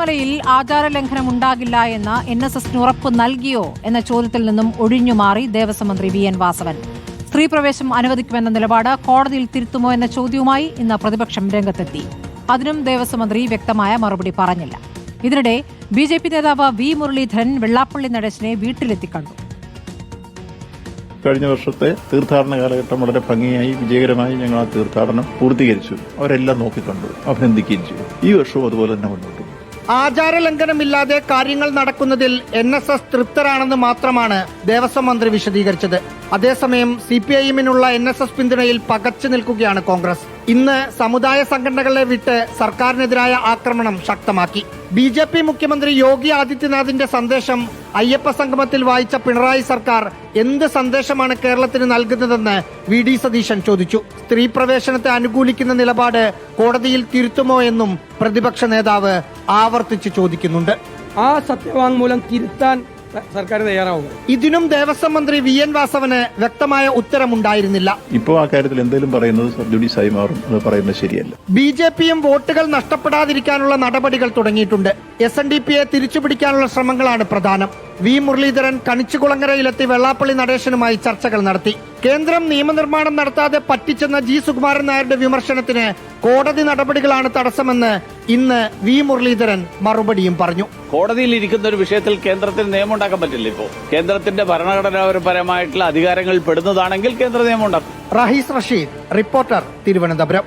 ശബരിമലയിൽ ആചാരലംഘനം ഉണ്ടാകില്ല എന്ന് NSSന് ഉറപ്പ് നൽകിയോ എന്ന ചോദ്യത്തിൽ നിന്നും ഒഴിഞ്ഞുമാറി ദേവസ്വം മന്ത്രി VN വാസവൻ. സ്ത്രീപ്രവേശം അനുവദിക്കുമെന്ന നിലപാട് കോടതിയിൽ തിരുത്തുമോ എന്ന ചോദ്യവുമായി ഇന്ന് പ്രതിപക്ഷം രംഗത്തെത്തി. അതിനും ദേവസ്വം മന്ത്രി വ്യക്തമായ മറുപടി പറഞ്ഞില്ല. ഇതിനിടെ BJP നേതാവ് V മുരളീധരൻ വെള്ളാപ്പള്ളി നടേശനെ വീട്ടിലെത്തിക്കണ്ടു. കഴിഞ്ഞ വർഷത്തെ തീർത്ഥാടന കാലഘട്ടം വളരെ ഭംഗിയായി വിജയകരമായി ഞങ്ങൾ ആ തീർത്ഥാടനം പൂർത്തീകരിച്ചു. അവരെല്ലാം നോക്കിക്കണ്ടു, അഭിനന്ദിക്കുകയും ചെയ്തു. ഈ വർഷവും അതുപോലെ തന്നെ മുന്നോട്ട്. ആചാരലംഘനമില്ലാതെ കാര്യങ്ങൾ നടക്കുന്നതിൽ NSS തൃപ്തരാണെന്ന് മാത്രമാണ് ദേവസ്വം മന്ത്രി വിശദീകരിച്ചത്. അതേസമയം CPIM-നുള്ള NSS പിന്തുണയിൽ പകച്ചു നിൽക്കുകയാണ് കോൺഗ്രസ്. ഇന്ന് സമുദായ സംഘടനകളെ വിട്ട് സർക്കാരിനെതിരായ ആക്രമണം ശക്തമാക്കി. BJP മുഖ്യമന്ത്രി യോഗി ആദിത്യനാഥിന്റെ സന്ദേശം അയ്യപ്പ സംഗമത്തിൽ വായിച്ച പിണറായി സർക്കാർ എന്ത് സന്ദേശമാണ് കേരളത്തിന് നൽകുന്നതെന്ന് VD സതീശൻ ചോദിച്ചു. സ്ത്രീ പ്രവേശനത്തെ അനുകൂലിക്കുന്ന നിലപാട് കോടതിയിൽ തിരുത്തുമോ എന്നും പ്രതിപക്ഷ നേതാവ് ആവർത്തിച്ച് ചോദിക്കുന്നുണ്ട്. ആ സത്യവാങ്മൂലം തിരുത്താൻ സർക്കാർ തയ്യാറാവും. ഇതിനും ദേവസ്വം മന്ത്രി VN വാസവന് വ്യക്തമായ ഉത്തരമുണ്ടായിരുന്നില്ല. ഇപ്പോൾ ആ കാര്യത്തിൽ എന്തെങ്കിലും പറയുന്നത് സബ്ജുഡീസായി മാറും. അത് പറയുന്നത് ശരിയല്ല. BJP-യും വോട്ടുകൾ നഷ്ടപ്പെടാതിരിക്കാനുള്ള നടപടികൾ തുടങ്ങിയിട്ടുണ്ട്. SNDP-യെ തിരിച്ചുപിടിക്കാനുള്ള ശ്രമങ്ങളാണ് പ്രധാനം. V മുരളീധരൻ കണിച്ചുകുളങ്ങരയിലെത്തി വെള്ളാപ്പള്ളി നടേശനുമായി ചർച്ചകൾ നടത്തി. കേന്ദ്രം നിയമനിർമ്മാണം നടത്താതെ പറ്റിച്ചെന്ന G സുകുമാരൻ നായരുടെ വിമർശനത്തിന് കോടതി നടപടികളാണ് തടസ്സമെന്ന് ഇന്ന് V മുരളീധരൻ മറുപടിയും പറഞ്ഞു. കോടതിയിൽ ഇരിക്കുന്ന ഒരു വിഷയത്തിൽ കേന്ദ്രത്തിന് നിയമം ഉണ്ടാക്കാൻ പറ്റില്ല. ഇപ്പോൾ കേന്ദ്രത്തിന്റെ ഭരണഘടനാപരമായിട്ടുള്ള അധികാരങ്ങളിൽ പെടുന്നതാണെങ്കിൽ കേന്ദ്ര നിയമം ഉണ്ടാക്കും. റഹീസ് റഷീദ്, റിപ്പോർട്ടർ, തിരുവനന്തപുരം.